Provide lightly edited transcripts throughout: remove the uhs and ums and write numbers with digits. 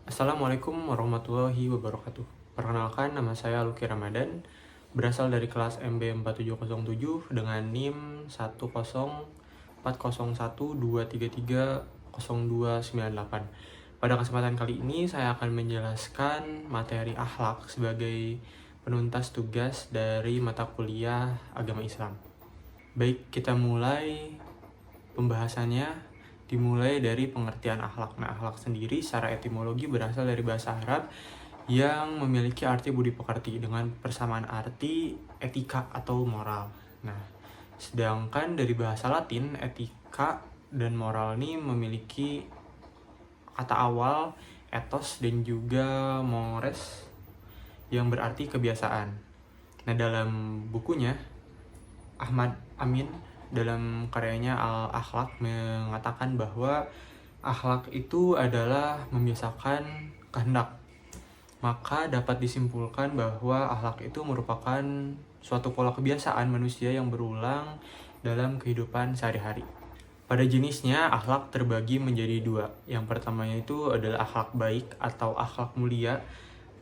Assalamualaikum warahmatullahi wabarakatuh. Perkenalkan, nama saya Luki Ramadan, berasal dari kelas MB 4707 dengan NIM 10401233029 Pada kesempatan kali ini saya akan menjelaskan materi akhlak sebagai penuntas tugas dari mata kuliah Agama Islam. Baik, kita mulai pembahasannya. Dimulai dari pengertian akhlak. Nah, akhlak sendiri secara etimologi berasal dari bahasa Arab yang memiliki arti budi pekerti dengan persamaan arti etika atau moral. Nah, sedangkan dari bahasa Latin, etika dan moral ini memiliki kata awal ethos dan juga mores yang berarti kebiasaan. Nah, dalam bukunya Ahmad Amin dalam karyanya Al-Akhlak mengatakan bahwa akhlak itu adalah membiasakan kehendak. Maka dapat disimpulkan bahwa akhlak itu merupakan suatu pola kebiasaan manusia yang berulang dalam kehidupan sehari-hari. Pada jenisnya, akhlak terbagi menjadi dua. Yang pertamanya itu adalah akhlak baik atau akhlak mulia,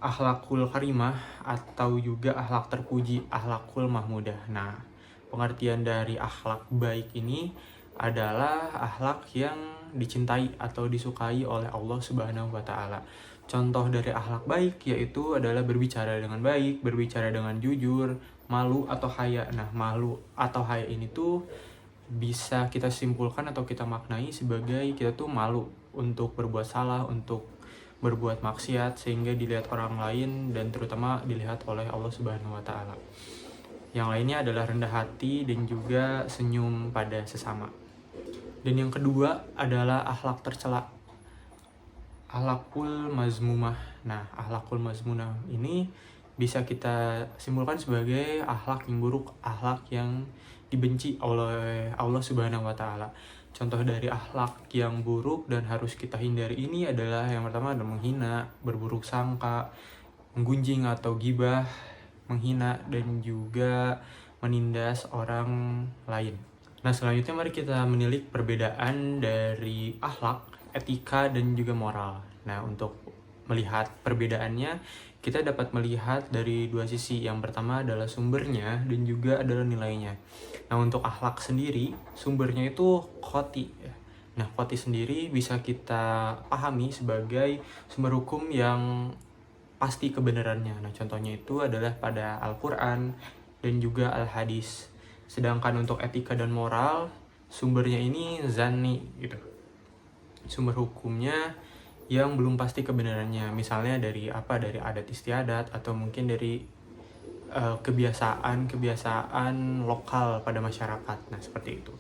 akhlakul karimah, atau juga akhlak terpuji, akhlakul mahmudah. Nah, pengertian dari akhlak baik ini adalah akhlak yang dicintai atau disukai oleh Allah Subhanahu wa Ta'ala. Contoh dari akhlak baik yaitu adalah berbicara dengan baik, berbicara dengan jujur, malu atau haya. Nah, malu atau haya ini tuh bisa kita simpulkan atau kita maknai sebagai kita tuh malu untuk berbuat salah, untuk berbuat maksiat sehingga dilihat orang lain dan terutama dilihat oleh Allah Subhanahu wa Ta'ala. Yang lainnya adalah rendah hati dan juga senyum pada sesama. Dan yang kedua adalah akhlak tercela, akhlakul mazmumah. Nah, akhlakul mazmumah ini bisa kita simpulkan sebagai akhlak yang buruk, akhlak yang dibenci oleh Allah Subhanahu wa Ta'ala. Contoh dari akhlak yang buruk dan harus kita hindari ini adalah yang pertama adalah menghina, berburuk sangka, menggunjing atau gibah, menghina, dan juga menindas orang lain. Nah, selanjutnya mari kita menilik perbedaan dari akhlak, etika, dan juga moral. Nah, untuk melihat perbedaannya, kita dapat melihat dari dua sisi. Yang pertama adalah sumbernya dan juga adalah nilainya. Nah, untuk akhlak sendiri, sumbernya itu qoti. Nah, qoti sendiri bisa kita pahami sebagai sumber hukum yang pasti kebenarannya. Nah, contohnya itu adalah pada Al-Quran dan juga Al-Hadis. Sedangkan untuk etika dan moral, sumbernya ini zanni gitu. Sumber hukumnya yang belum pasti kebenarannya. Misalnya dari adat istiadat atau mungkin dari kebiasaan lokal pada masyarakat. Nah, seperti itu.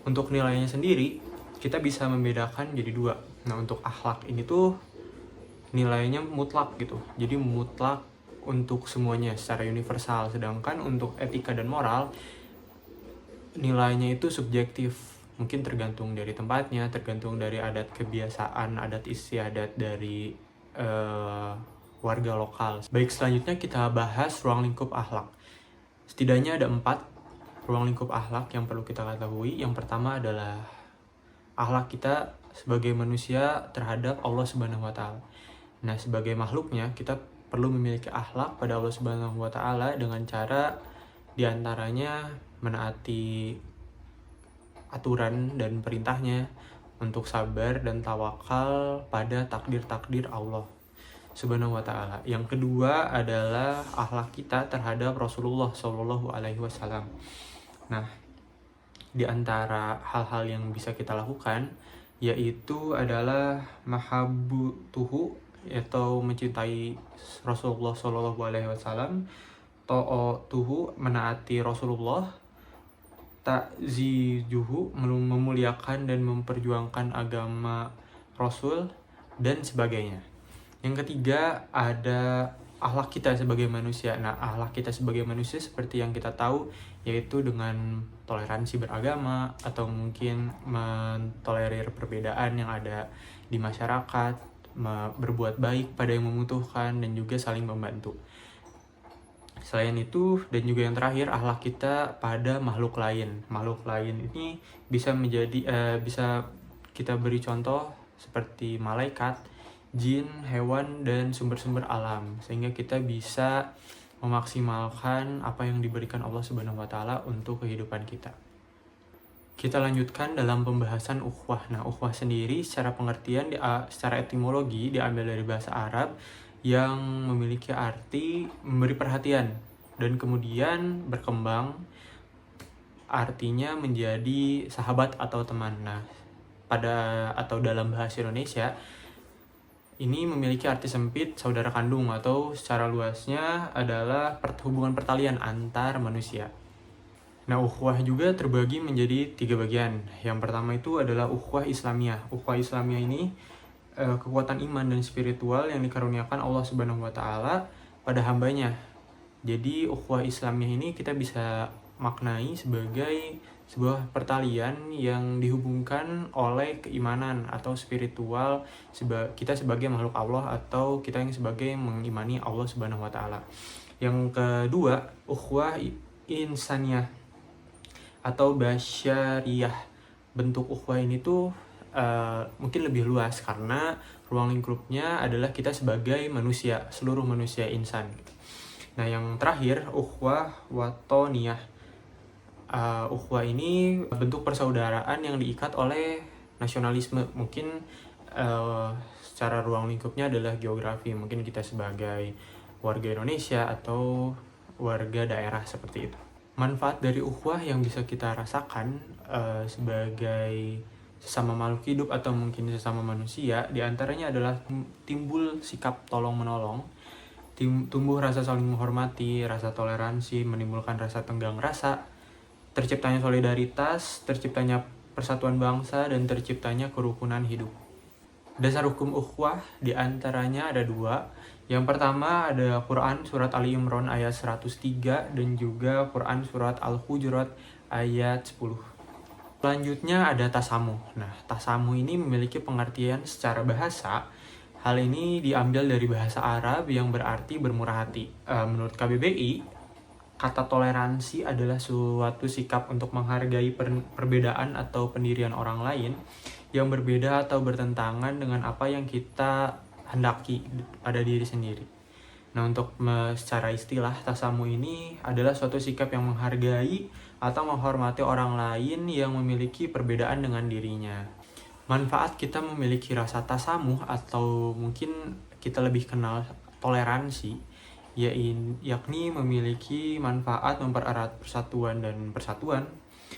Untuk nilainya sendiri, kita bisa membedakan jadi dua. Nah, untuk akhlak ini tuh nilainya mutlak gitu. Jadi mutlak untuk semuanya secara universal. Sedangkan untuk etika dan moral, nilainya itu subjektif. Mungkin tergantung dari tempatnya, tergantung dari adat kebiasaan, adat istiadat dari warga lokal. Baik, selanjutnya kita bahas ruang lingkup akhlak. Setidaknya ada 4 ruang lingkup akhlak yang perlu kita ketahui. Yang pertama adalah akhlak kita sebagai manusia terhadap Allah Subhanahu wa Ta'ala. Nah, sebagai makhluknya kita perlu memiliki akhlak pada Allah Subhanahu wa Ta'ala dengan cara diantaranya menaati aturan dan perintahnya, untuk sabar dan tawakal pada takdir-takdir Allah Subhanahu wa Ta'ala. Yang kedua adalah akhlak kita terhadap Rasulullah Shallallahu Alaihi Wasallam. Nah, di antara hal-hal yang bisa kita lakukan yaitu adalah mahabbutuhu atau mencintai Rasulullah Shallallahu Alaihi Wasallam, ta'atuhu menaati Rasulullah, ta'zizuhu memuliakan dan memperjuangkan agama Rasul, dan sebagainya. Yang ketiga ada akhlak kita sebagai manusia. Nah, akhlak kita sebagai manusia seperti yang kita tahu yaitu dengan toleransi beragama atau mungkin mentolerir perbedaan yang ada di masyarakat, berbuat baik pada yang membutuhkan, dan juga saling membantu. Selain itu, dan juga yang terakhir, akhlak kita pada makhluk lain. Makhluk lain ini bisa kita beri contoh seperti malaikat jin, hewan, dan sumber-sumber alam, sehingga kita bisa memaksimalkan apa yang diberikan Allah Subhanahu wa Ta'ala untuk kehidupan kita. Kita lanjutkan dalam pembahasan ukhuwah. Nah, ukhuwah sendiri secara pengertian, secara etimologi diambil dari bahasa Arab yang memiliki arti memberi perhatian dan kemudian berkembang artinya menjadi sahabat atau teman. Nah, dalam bahasa Indonesia ini memiliki arti sempit saudara kandung, atau secara luasnya adalah hubungan pertalian antar manusia. Nah, ukhuwah juga terbagi menjadi 3 bagian. Yang pertama itu adalah ukhuwah Islamiyah. Ukhuwah Islamiyah ini kekuatan iman dan spiritual yang dikaruniakan Allah Subhanahu wa Ta'ala pada hambanya. Jadi ukhuwah Islamiyah ini kita bisa maknai sebagai sebuah pertalian yang dihubungkan oleh keimanan atau spiritual kita sebagai makhluk Allah, atau kita yang sebagai mengimani Allah Subhanahu wa Ta'ala. Yang kedua, ukhuwah insaniyah atau basyariyah. Bentuk ukhuwah ini tuh mungkin lebih luas karena ruang lingkupnya adalah kita sebagai manusia, seluruh manusia, insan. Nah, yang terakhir, ukhuwah watoniyah. Ukhuwah ini bentuk persaudaraan yang diikat oleh nasionalisme. Mungkin secara ruang lingkupnya adalah geografi. Mungkin kita sebagai warga Indonesia atau warga daerah seperti itu. Manfaat dari ukhuwah yang bisa kita rasakan sebagai sesama makhluk hidup atau mungkin sesama manusia, diantaranya adalah timbul sikap tolong-menolong, tumbuh rasa saling menghormati, rasa toleransi, menimbulkan rasa tenggang rasa, terciptanya solidaritas, terciptanya persatuan bangsa, dan terciptanya kerukunan hidup. Dasar hukum ukhuwah diantaranya ada 2. Yang pertama ada Quran Surat Ali Imran ayat 103 dan juga Quran Surat Al-Hujurat ayat 10. Selanjutnya ada tasamuh. Nah, tasamuh ini memiliki pengertian secara bahasa. Hal ini diambil dari bahasa Arab yang berarti bermurah hati. Menurut KBBI, kata toleransi adalah suatu sikap untuk menghargai perbedaan atau pendirian orang lain yang berbeda atau bertentangan dengan apa yang kita hendaki pada diri sendiri. Nah, untuk secara istilah, tasamuh ini adalah suatu sikap yang menghargai atau menghormati orang lain yang memiliki perbedaan dengan dirinya. Manfaat kita memiliki rasa tasamuh, atau mungkin kita lebih kenal toleransi, yakni memiliki manfaat mempererat persatuan,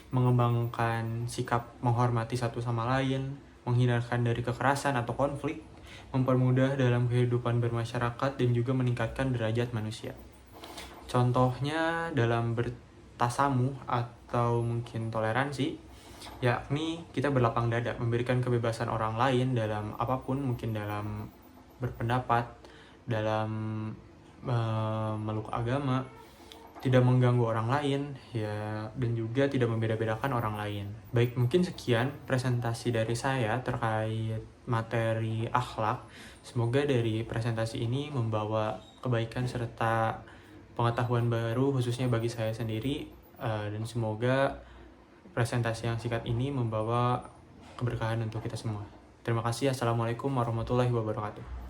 mengembangkan sikap menghormati satu sama lain, menghindarkan dari kekerasan atau konflik, mempermudah dalam kehidupan bermasyarakat, dan juga meningkatkan derajat manusia. Contohnya dalam bertasamuh atau mungkin toleransi, yakni kita berlapang dada, memberikan kebebasan orang lain dalam apapun, mungkin dalam berpendapat, dalam memeluk agama, tidak mengganggu orang lain, ya, dan juga tidak membeda-bedakan orang lain. Baik, mungkin sekian presentasi dari saya terkait materi akhlak. Semoga dari presentasi ini membawa kebaikan serta pengetahuan baru khususnya bagi saya sendiri, dan semoga presentasi yang singkat ini membawa keberkahan untuk kita semua. Terima kasih. Assalamualaikum warahmatullahi wabarakatuh.